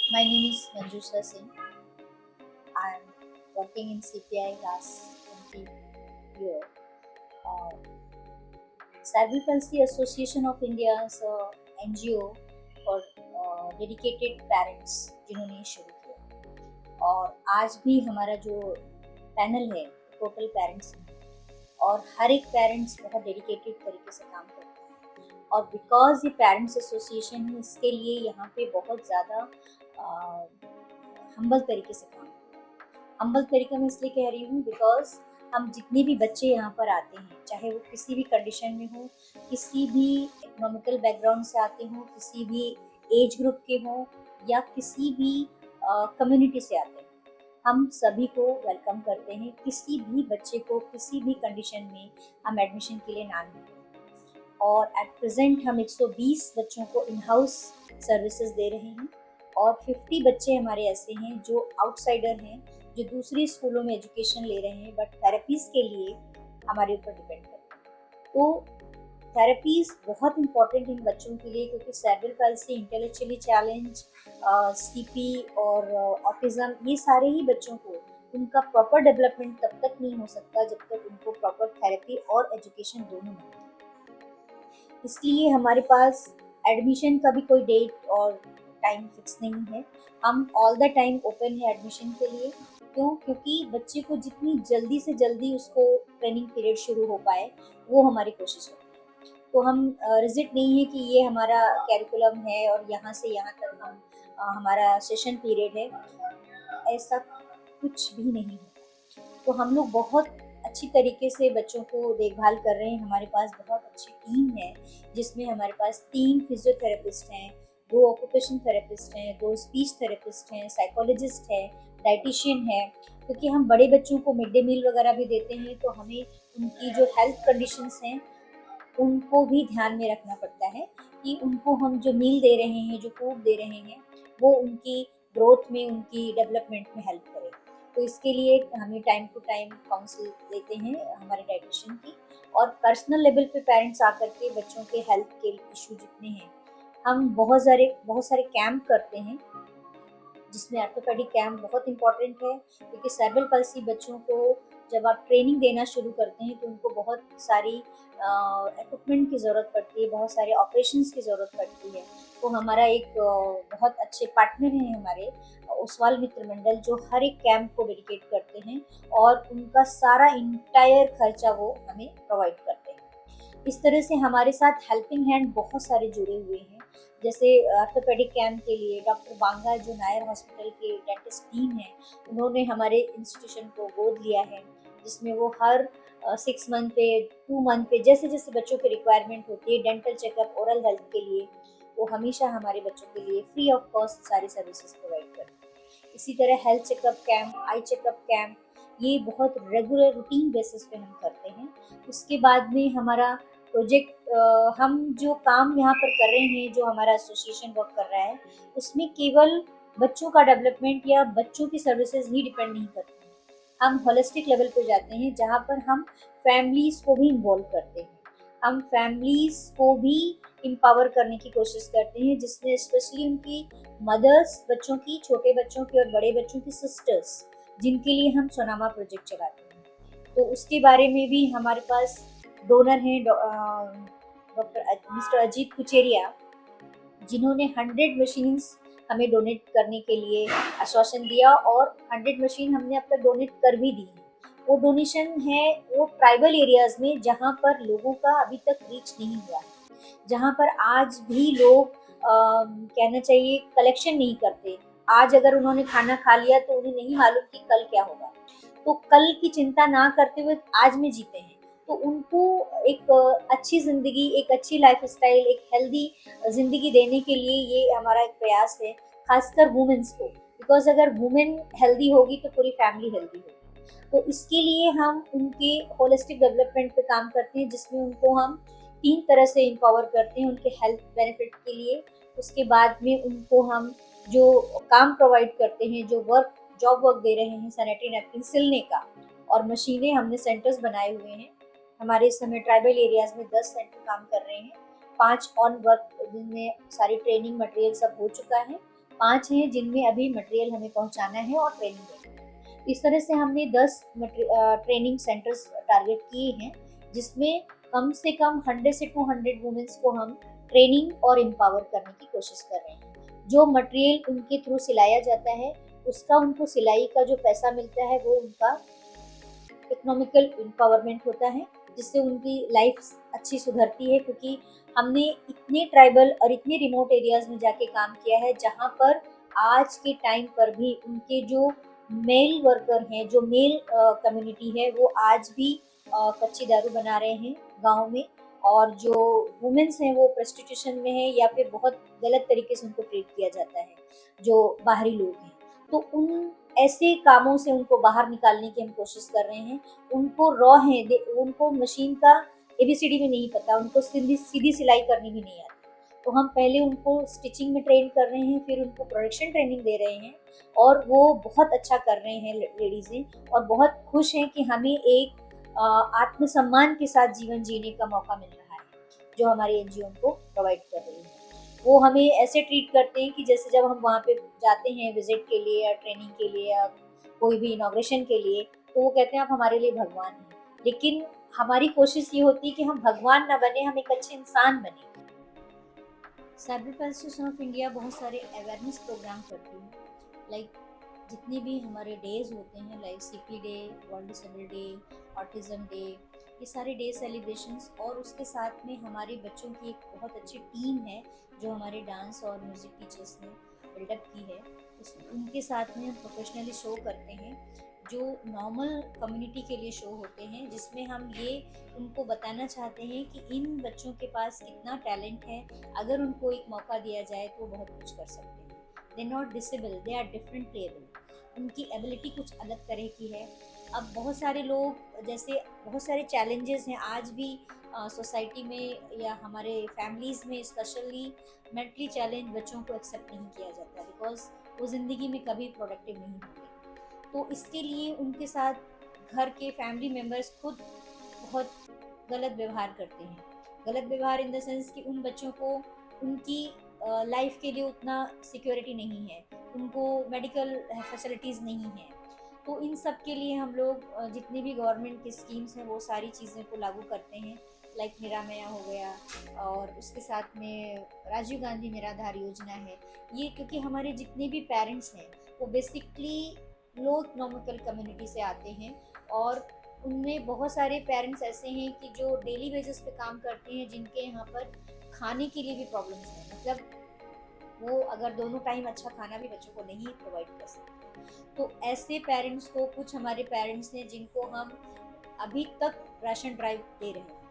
My name is Manjusha Singh. I am working in CPI last 20 years. Uh, Cerebral Palsy Association of India is a NGO for dedicated parents जिन्होंने शुरू किया, और आज भी हमारा जो पैनल है टोटल पेरेंट्स हैं, और हर एक पेरेंट्स बहुत डेडिकेटेड तरीके से काम करते हैं। और बिकॉज ये पेरेंट्स एसोसिएशन है, इसके लिए यहाँ पे बहुत ज़्यादा हम्बल तरीके से काम। हम्बल तरीका मैं इसलिए कह रही हूँ बिकॉज हम जितने भी बच्चे यहाँ पर आते हैं, चाहे वो किसी भी कंडीशन में हो, किसी भी इकोनॉमिकल बैकग्राउंड से आते हों, किसी भी एज ग्रुप के हों, या किसी भी कम्युनिटी से आते हैं, हम सभी को वेलकम करते हैं। किसी भी बच्चे को किसी भी कंडीशन में हम एडमिशन के लिए ना लें। और एट प्रेजेंट हम 120 बच्चों को इन हाउस सर्विसेज दे रहे हैं, और 50 बच्चे हमारे ऐसे हैं जो आउटसाइडर हैं, जो दूसरी स्कूलों में एजुकेशन ले रहे हैं बट थेरेपीज़ के लिए हमारे ऊपर डिपेंड करते हैं। तो थेरेपीज़ बहुत इंपॉर्टेंट इन बच्चों के लिए, क्योंकि cerebral palsy, intellectually challenge, CP और ऑटिज्म, ये सारे ही बच्चों को उनका प्रॉपर डेवलपमेंट तब तक नहीं हो सकता जब तक उनको प्रॉपर थेरेपी और एजुकेशन दोनों मिलते। इसलिए हमारे पास एडमिशन का भी कोई डेट और टाइम फिक्स नहीं है। हम ऑल द टाइम ओपन है एडमिशन के लिए। क्यों? क्योंकि बच्चे को जितनी जल्दी से जल्दी उसको ट्रेनिंग पीरियड शुरू हो पाए, वो हमारी कोशिश होती है। तो हम रिजिड नहीं है कि ये हमारा कैरिकुलम है और यहाँ से यहाँ तक हम हमारा सेशन पीरियड है, ऐसा कुछ भी नहीं है। तो हम लोग बहुत अच्छी तरीके से बच्चों को देखभाल कर रहे हैं। हमारे पास बहुत अच्छी टीम है, जिसमें हमारे पास 3 फिजियोथेरेपिस्ट हैं, 2 ऑक्यूपेशन थेरेपिस्ट हैं, 2 स्पीच थेरेपिस्ट हैं, साइकोलॉजिस्ट है, डाइटिशियन है। क्योंकि हम बड़े बच्चों को मिड डे मील वगैरह भी देते हैं, तो हमें उनकी जो हेल्थ कंडीशंस हैं उनको भी ध्यान में रखना पड़ता है कि उनको हम जो मील दे रहे हैं, जो फूड दे रहे हैं, वो उनकी ग्रोथ में, उनकी डेवलपमेंट में हेल्प करे। तो इसके लिए हमें टाइम टू टाइम काउंसिल देते हैं हमारे डाइटिशियन की, और पर्सनल लेवल पे पेरेंट्स आकर के बच्चों के हेल्थ के इशू जितने हैं, हम बहुत सारे कैंप करते हैं, जिसमें ऑर्थोपेडिक कैंप बहुत इंपॉर्टेंट है। क्योंकि सेरेब्रल पल्सी बच्चों को जब आप ट्रेनिंग देना शुरू करते हैं तो उनको बहुत सारी इक्विपमेंट की ज़रूरत पड़ती है, बहुत सारे ऑपरेशंस की ज़रूरत पड़ती है। तो हमारा एक बहुत अच्छे पार्टनर हैं हमारे, ओसवाल मित्र मंडल, जो हर एक कैंप को डेडिकेट करते हैं और उनका सारा इंटायर खर्चा वो हमें प्रोवाइड करते हैं। इस तरह से हमारे साथ हेल्पिंग हैंड बहुत सारे जुड़े हुए हैं। जैसे ऑर्थोपेडिक कैंप के लिए डॉक्टर बांगा, जो नायर हॉस्पिटल के डेंटिस्ट टीम है, उन्होंने हमारे इंस्टीट्यूशन को गोद लिया है, जिसमें वो हर 6 मंथ पे, 2 मंथ पे, जैसे जैसे बच्चों की रिक्वायरमेंट होती है, डेंटल चेकअप, ओरल हेल्थ के लिए, वो हमेशा हमारे बच्चों के लिए फ्री ऑफ कॉस्ट सारी सर्विसेज प्रोवाइड करते हैं। इसी तरह health checkup camp, eye checkup camp, ये बहुत रेगुलर रूटीन बेसिस पे हम करते हैं। उसके बाद में हमारा प्रोजेक्ट, हम जो काम यहाँ पर कर रहे हैं, जो हमारा एसोसिएशन वर्क कर रहा है, उसमें केवल बच्चों का डेवलपमेंट या बच्चों की सर्विसेज ही डिपेंड नहीं करती हैं। हम होलिस्टिक लेवल पे जाते हैं, जहाँ पर हम फैमिलीज़ को भी इन्वॉल्व करते हैं। हम फैमिलीज़ को भी एम्पावर करने की कोशिश करते हैं, जिसमें स्पेशली उनकी मदर्स, बच्चों की, छोटे बच्चों की और बड़े बच्चों की सिस्टर्स, जिनके लिए हम सोनामा प्रोजेक्ट चलाते हैं। तो उसके बारे में भी हमारे पास डोनर हैं, डॉक्टर मिस्टर अजीत कुचेरिया, जिन्होंने 100 मशीन्स हमें डोनेट करने के लिए आश्वासन दिया, और 100 मशीन हमने अब तक डोनेट कर भी दी है। वो डोनेशन है वो ट्राइबल एरियाज़ में, जहाँ पर लोगों का अभी तक रीच नहीं हुआ है, जहाँ पर आज भी लोग कहना चाहिए कलेक्शन नहीं करते। आज अगर उन्होंने खाना खा लिया तो उन्हें नहीं मालूम कि कल क्या होगा। तो कल की चिंता ना करते हुए आज में जीते हैं। तो उनको एक अच्छी ज़िंदगी, एक अच्छी लाइफ़स्टाइल, एक हेल्दी ज़िंदगी देने के लिए ये हमारा एक प्रयास है, ख़ासकर वुमेन्स को। बिकॉज़ अगर वुमेन हेल्दी होगी तो पूरी फैमिली हेल्दी होगी। तो इसके लिए हम उनके होलिस्टिक डेवलपमेंट पे काम करते हैं, जिसमें उनको हम 3 तरह से एम्पावर करते हैं उनके हेल्थ बेनिफिट के लिए। उसके बाद में उनको हम जो काम प्रोवाइड करते हैं, जो जॉब वर्क दे रहे हैं, सैनिटरी नैपकिन सिलने का, और मशीनें हमने सेंटर्स बनाए हुए हैं। हमारे इस समय ट्राइबल एरियाज़ में 10 सेंटर काम कर रहे हैं, 5 ऑन वर्क, जिनमें सारी ट्रेनिंग मटेरियल सब हो चुका है, 5 हैं जिनमें अभी मटेरियल हमें पहुंचाना है और ट्रेनिंग देनी है। इस तरह से हमने 10 ट्रेनिंग सेंटर्स टारगेट किए हैं, जिसमें कम से कम 100 से 200 वुमेन्स को हम ट्रेनिंग और एम्पावर करने की कोशिश कर रहे हैं। जो मटेरियल उनके थ्रू सिलाया जाता है, उसका उनको सिलाई का जो पैसा मिलता है वो उनका इकोनॉमिकल एम्पावरमेंट होता है, जिससे उनकी लाइफ अच्छी सुधरती है। क्योंकि हमने इतने ट्राइबल और इतने रिमोट एरियाज में जाके काम किया है, जहाँ पर आज के टाइम पर भी उनके जो मेल वर्कर हैं, जो मेल कम्युनिटी है, वो आज भी कच्ची दारू बना रहे हैं गाँव में, और जो वुमेन्स हैं वो प्रोस्टिट्यूशन में है या फिर बहुत गलत तरीके से उनको ट्रीट किया जाता है, जो बाहरी लोग हैं। तो उन ऐसे कामों से उनको बाहर निकालने की हम कोशिश कर रहे हैं। उनको रॉ है, उनको मशीन का एबीसीडी भी नहीं पता, उनको सीधी सीधी सिलाई करनी भी नहीं आती। तो हम पहले उनको स्टिचिंग में ट्रेन कर रहे हैं, फिर उनको प्रोडक्शन ट्रेनिंग दे रहे हैं, और वो बहुत अच्छा कर रहे हैं लेडीज़ें, और बहुत खुश हैं कि हमें एक आत्मसम्मान के साथ जीवन जीने का मौका मिल रहा है, जो हमारी एनजीओ उनको प्रोवाइड कर रही है। वो हमें ऐसे ट्रीट करते हैं कि जैसे जब हम वहाँ पे जाते हैं विजिट के लिए या ट्रेनिंग के लिए या कोई भी इनॉग्रेशन के लिए, तो वो कहते हैं आप हमारे लिए भगवान हैं। लेकिन हमारी कोशिश ये होती है कि हम भगवान ना बने, हम एक अच्छे इंसान बने। Cerebral palsy association of India बहुत सारे अवेयरनेस प्रोग्राम करती है, लाइक जितने भी हमारे डेज होते हैं, like CP day, world disable day, autism day, ये सारे डे सेलिब्रेशंस, और उसके साथ में हमारे बच्चों की एक बहुत अच्छी टीम है जो हमारे डांस और म्यूज़िक टीचर्स ने बिल्डअप की है। उनके साथ में हम प्रोफेशनली शो करते हैं, जो नॉर्मल कम्युनिटी के लिए शो होते हैं, जिसमें हम ये उनको बताना चाहते हैं कि इन बच्चों के पास कितना टैलेंट है, अगर उनको एक मौका दिया जाए तो बहुत कुछ कर सकते हैं। They not disable, they are different level, उनकी एबिलिटी कुछ अलग तरह की है। अब बहुत सारे लोग, जैसे बहुत सारे चैलेंजेस हैं आज भी सोसाइटी में या हमारे फैमिलीज़ में, स्पेशली मेंटली चैलेंज बच्चों को एक्सेप्ट नहीं किया जाता, बिकॉज वो ज़िंदगी में कभी प्रोडक्टिव नहीं होंगे। तो इसके लिए उनके साथ घर के फैमिली मेम्बर्स खुद बहुत गलत व्यवहार करते हैं। गलत व्यवहार इन द सेंस कि उन बच्चों को उनकी लाइफ के लिए उतना सिक्योरिटी नहीं है, उनको मेडिकल फैसिलिटीज़ नहीं है। तो इन सब के लिए हम लोग जितनी भी गवर्नमेंट की स्कीम्स हैं वो सारी चीज़ें को लागू करते हैं, लाइक निरामया हो गया, और उसके साथ में राजीव गांधी निराधार योजना है। ये क्योंकि हमारे जितने भी पेरेंट्स हैं वो बेसिकली लो इकोनॉमिकल कम्युनिटी से आते हैं, और उनमें बहुत सारे पेरेंट्स ऐसे हैं कि जो डेली बेसिस पे काम करते हैं, जिनके यहाँ पर खाने के लिए भी प्रॉब्लम्स हैं, मतलब वो अगर दोनों टाइम अच्छा खाना भी बच्चों को नहीं प्रोवाइड कर सकते। तो ऐसे पेरेंट्स को, कुछ हमारे पेरेंट्स हैं जिनको हम अभी तक राशन ड्राइव दे रहे हैं,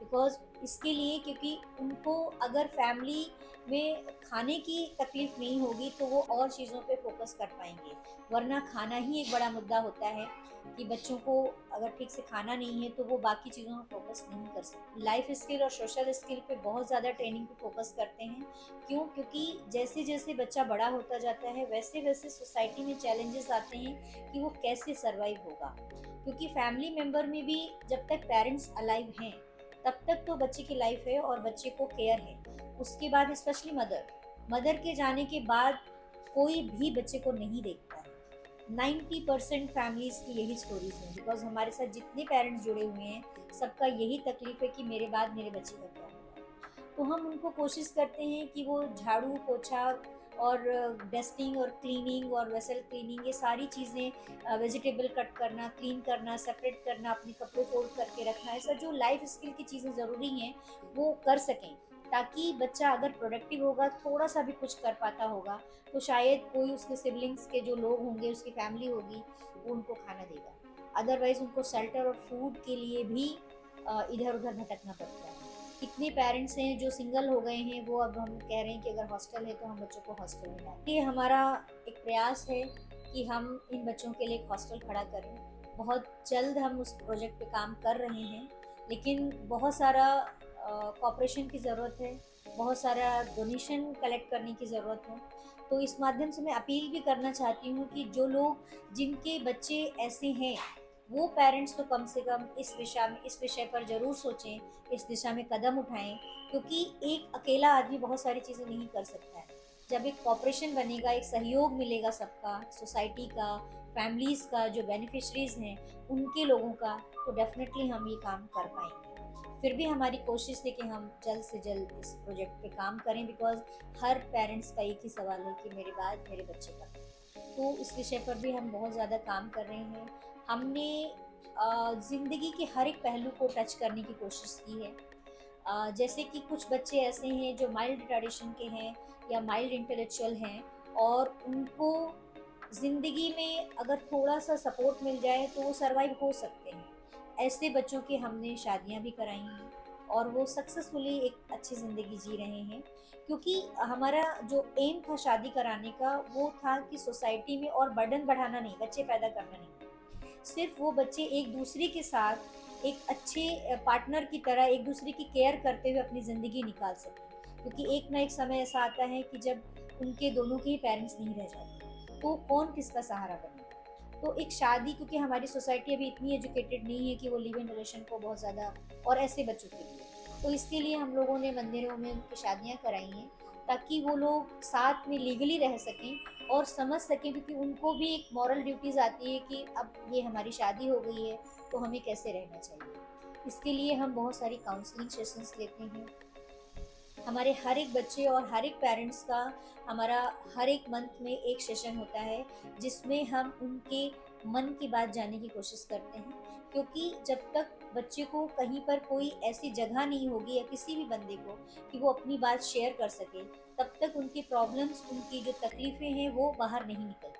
बिकॉज इसके लिए, क्योंकि उनको अगर फैमिली में खाने की तकलीफ नहीं होगी तो वो और चीज़ों पे फोकस कर पाएंगे, वरना खाना ही एक बड़ा मुद्दा होता है कि बच्चों को अगर ठीक से खाना नहीं है तो वो बाकी चीज़ों में फोकस नहीं कर सकते। लाइफ स्किल और सोशल स्किल पे बहुत ज़्यादा ट्रेनिंग पे फोकस करते हैं। क्यों? क्योंकि जैसे जैसे बच्चा बड़ा होता जाता है वैसे वैसे सोसाइटी में चैलेंजेस आते हैं कि वो कैसे सरवाइव होगा, क्योंकि फैमिली मेम्बर में भी जब तक पेरेंट्स अलाइव हैं तब तक तो बच्चे की लाइफ है और बच्चे को केयर है। उसके बाद स्पेशली मदर के जाने के बाद कोई भी बच्चे को नहीं देखता है। 90% फैमिलीज की यही स्टोरीज हैं, बिकॉज हमारे साथ जितने पेरेंट्स जुड़े हुए हैं सबका यही तकलीफ है कि मेरे बाद मेरे बच्चे का क्या होगा। तो हम उनको कोशिश करते हैं कि वो झाड़ू पोछा और डस्टिंग और क्लीनिंग और वेसल क्लीनिंग, ये सारी चीज़ें, वेजिटेबल कट करना, क्लीन करना, सेपरेट करना, अपने कपड़े फोल्ड करके रखना, ऐसा जो लाइफ स्किल की चीज़ें ज़रूरी हैं वो कर सकें, ताकि बच्चा अगर प्रोडक्टिव होगा, थोड़ा सा भी कुछ कर पाता होगा, तो शायद कोई उसके सिबलिंग्स के जो लोग होंगे, उसकी फैमिली होगी, वो उनको खाना देगा। अदरवाइज़ उनको शेल्टर और फूड के लिए भी इधर उधर भटकना पड़ता है। कितने पेरेंट्स हैं जो सिंगल हो गए हैं, वो अब हम कह रहे हैं कि अगर हॉस्टल है तो हम बच्चों को हॉस्टल में डालें। ये हमारा एक प्रयास है कि हम इन बच्चों के लिए एक हॉस्टल खड़ा करें। बहुत जल्द हम उस प्रोजेक्ट पे काम कर रहे हैं, लेकिन बहुत सारा कॉपरेशन की ज़रूरत है, बहुत सारा डोनेशन कलेक्ट करने की ज़रूरत है। तो इस माध्यम से मैं अपील भी करना चाहती हूँ कि जो लोग, जिनके बच्चे ऐसे हैं, वो पेरेंट्स तो कम से कम इस विषय पर ज़रूर सोचें, इस दिशा में कदम उठाएं, क्योंकि एक अकेला आदमी बहुत सारी चीज़ें नहीं कर सकता है। जब एक कॉपरेशन बनेगा, एक सहयोग मिलेगा सबका, सोसाइटी का, फैमिलीज़ का, जो बेनिफिशरीज़ हैं, उनके लोगों का, तो डेफ़िनेटली हम ये काम कर पाएँगे। फिर भी हमारी कोशिश है कि हम जल्द से जल्द इस प्रोजेक्ट पे काम करें, बिकॉज़ हर पेरेंट्स का एक ही सवाल है कि मेरे बाद मेरे बच्चे का। तो इस विषय पर भी हम बहुत ज़्यादा काम कर रहे हैं। हमने ज़िंदगी के हर एक पहलू को टच करने की कोशिश की है। जैसे कि कुछ बच्चे ऐसे हैं जो माइल्ड रिटार्डेशन के हैं या माइल्ड इंटेलेक्चुअल हैं, और उनको ज़िंदगी में अगर थोड़ा-सा सपोर्ट मिल जाए तो वो सर्वाइव हो सकते हैं। ऐसे बच्चों की हमने शादियाँ भी कराई हैं और वो सक्सेसफुली एक अच्छी ज़िंदगी जी रहे हैं। क्योंकि हमारा जो एम था शादी कराने का, वो था कि सोसाइटी में और बर्डन बढ़ाना नहीं, बच्चे पैदा करना नहीं। सिर्फ वो बच्चे एक दूसरे के साथ एक अच्छे पार्टनर की तरह एक दूसरे की केयर करते हुए अपनी ज़िंदगी निकाल सकें। क्योंकि एक ना एक समय ऐसा आता है कि जब उनके दोनों के ही पेरेंट्स नहीं रह जाते, तो कौन किसका सहारा बनेगा। तो एक शादी, क्योंकि हमारी सोसाइटी अभी इतनी एजुकेटेड नहीं है कि वो लिव इन रिलेशन को बहुत ज़्यादा, और ऐसे बच्चों के लिए, तो इसके लिए हम लोगों ने मंदिरों में उनकी शादियाँ कराई हैं, ताकि वो लोग साथ में लीगली रह सकें और समझ सकें, क्योंकि उनको भी एक मॉरल ड्यूटीज़ आती है कि अब ये हमारी शादी हो गई है, तो हमें कैसे रहना चाहिए। इसके लिए हम बहुत सारी काउंसलिंग सेशंस लेते हैं। हमारे हर एक बच्चे और हर एक पेरेंट्स का हमारा हर एक मंथ में एक सेशन होता है, जिसमें हम उनके मन की बात जानने की कोशिश करते हैं। क्योंकि जब तक बच्चे को कहीं पर कोई ऐसी जगह नहीं होगी या किसी भी बंदे को कि वो अपनी बात शेयर कर सके, तब तक उनकी प्रॉब्लम्स, उनकी जो तकलीफ़ें हैं, वो बाहर नहीं निकलती।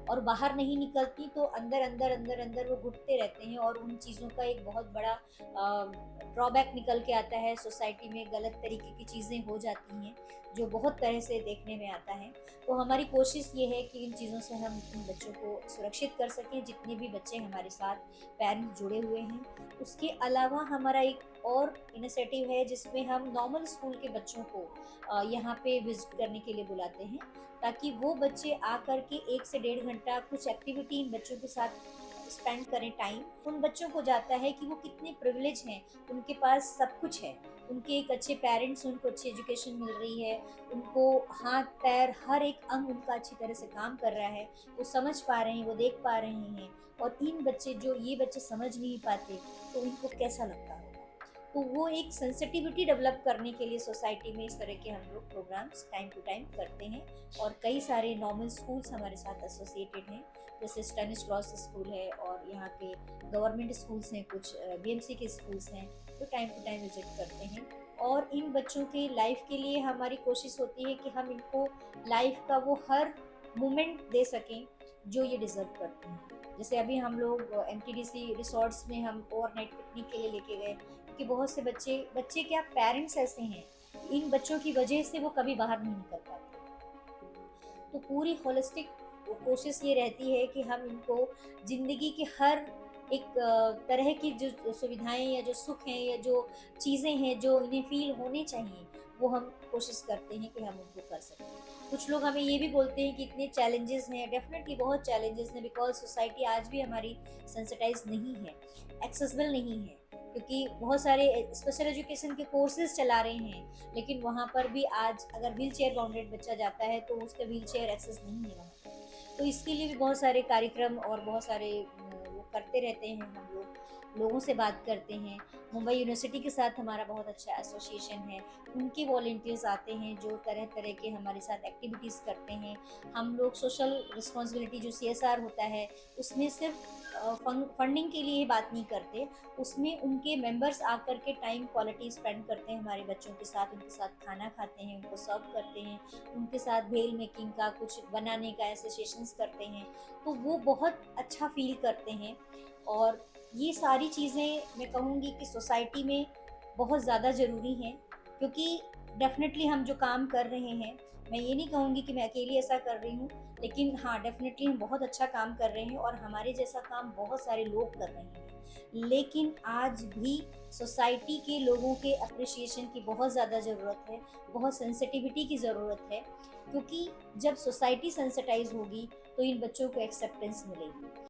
और बाहर नहीं निकलती तो अंदर अंदर अंदर अंदर वो घुटते रहते हैं, और उन चीज़ों का एक बहुत बड़ा ड्रॉबैक निकल के आता है। सोसाइटी में गलत तरीके की चीज़ें हो जाती हैं, जो बहुत तरह से देखने में आता है। तो हमारी कोशिश ये है कि इन चीज़ों से हम इन बच्चों को सुरक्षित कर सकें, जितने भी बच्चे हमारे साथ पेरेंट्स जुड़े हुए हैं। उसके अलावा हमारा एक और इनिशिएटिव है, जिसमें हम नॉर्मल स्कूल के बच्चों को यहाँ पे विज़िट करने के लिए बुलाते हैं, ताकि वो बच्चे आकर के 1 से डेढ़ घंटा कुछ एक्टिविटी इन बच्चों के साथ स्पेंड करें टाइम। उन बच्चों को जाता है कि वो कितने प्रिविलेज हैं, उनके पास सब कुछ है। उनके एक अच्छे पेरेंट्स, उनको अच्छी एजुकेशन मिल रही है, उनको हाथ-पैर हर एक अंग उनका अच्छी तरह से काम कर रहा है, वो समझ पा रहे हैं, वो देख पा रहे हैं। और ये बच्चे समझ नहीं पाते, तो उनको कैसा लगता होगा। तो वो एक सेंसिटिविटी डेवलप करने के लिए सोसाइटी में इस तरह के हम लोग प्रोग्राम्स टाइम टू टाइम करते हैं। और कई सारे नॉर्मल स्कूल्स हमारे साथ एसोसिएटेड हैं, जैसे स्टेनिस्लॉस स्कूल है, और यहाँ पे गवर्नमेंट स्कूल्स हैं, कुछ बीएमसी के स्कूल्स हैं, तो टाइम टू टाइम विजिट करते हैं। और इन बच्चों की लाइफ के लिए हमारी कोशिश होती है कि हम इनको लाइफ का वो हर मोमेंट दे सकें जो ये डिज़र्व करते हैं। जैसे अभी हम लोग एमटीडीसी रिसॉर्ट्स में हम ओवरनाइट पिकनिक के लिए लेके गए, क्योंकि बहुत से बच्चे बच्चे क्या, पेरेंट्स ऐसे हैं, इन बच्चों की वजह से वो कभी बाहर नहीं निकल पाते। तो पूरी होलिस्टिक कोशिश ये रहती है कि हम इनको ज़िंदगी के हर एक तरह की जो सुविधाएँ या जो सुख हैं या जो चीज़ें हैं जो इन्हें फ़ील होने चाहिए, वो हम कोशिश करते हैं कि हम उनको कर सकें। कुछ लोग हमें ये भी बोलते हैं कि इतने चैलेंजेस हैं, डेफ़िनेटली बहुत चैलेंजेस हैं, बिकॉज़ सोसाइटी आज भी हमारी सेंसिटाइज़ नहीं है, एक्सेसिबल नहीं है। क्योंकि बहुत सारे स्पेशल एजुकेशन के कोर्सेज़ चला रहे हैं, लेकिन वहाँ पर भी आज अगर व्हीलचेयर बाउंडेड बच्चा जाता है तो उसका व्हीलचेयर एक्सेस नहीं है वहाँ पर। तो इसके लिए भी बहुत सारे कार्यक्रम और बहुत सारे वो करते रहते हैं हम लोग, लोगों से बात करते हैं। मुंबई यूनिवर्सिटी के साथ हमारा बहुत अच्छा एसोसिएशन है, उनके वॉलंटियर्स आते हैं जो तरह-तरह के हमारे साथ एक्टिविटीज़ करते हैं। हम लोग सोशल रिस्पॉन्सिबिलिटी जो सीएसआर होता है, उसमें सिर्फ फंडिंग के लिए बात नहीं करते, उसमें उनके मेंबर्स आकर के टाइम क्वालिटी स्पेंड करते हैं हमारे बच्चों के साथ, उनके साथ खाना खाते हैं, उनको सर्व करते हैं, उनके साथ भेल मेकिंग का कुछ बनाने का ऐसे सेशंस करते हैं, तो वो बहुत अच्छा फ़ील करते हैं। और ये सारी चीज़ें मैं कहूँगी कि सोसाइटी में बहुत ज़्यादा ज़रूरी हैं, क्योंकि डेफ़िनेटली हम जो काम कर रहे हैं, मैं ये नहीं कहूँगी कि मैं अकेली ऐसा कर रही हूँ, लेकिन हाँ, डेफ़िनेटली हम बहुत अच्छा काम कर रहे हैं और हमारे जैसा काम बहुत सारे लोग कर रहे हैं। लेकिन आज भी सोसाइटी के लोगों के एप्रिसिएशन की बहुत ज़्यादा ज़रूरत है, बहुत सेंसिटिविटी की ज़रूरत है, क्योंकि जब सोसाइटी सेंसिटाइज़ होगी, तो इन बच्चों को एक्सेप्टेंस मिलेगी।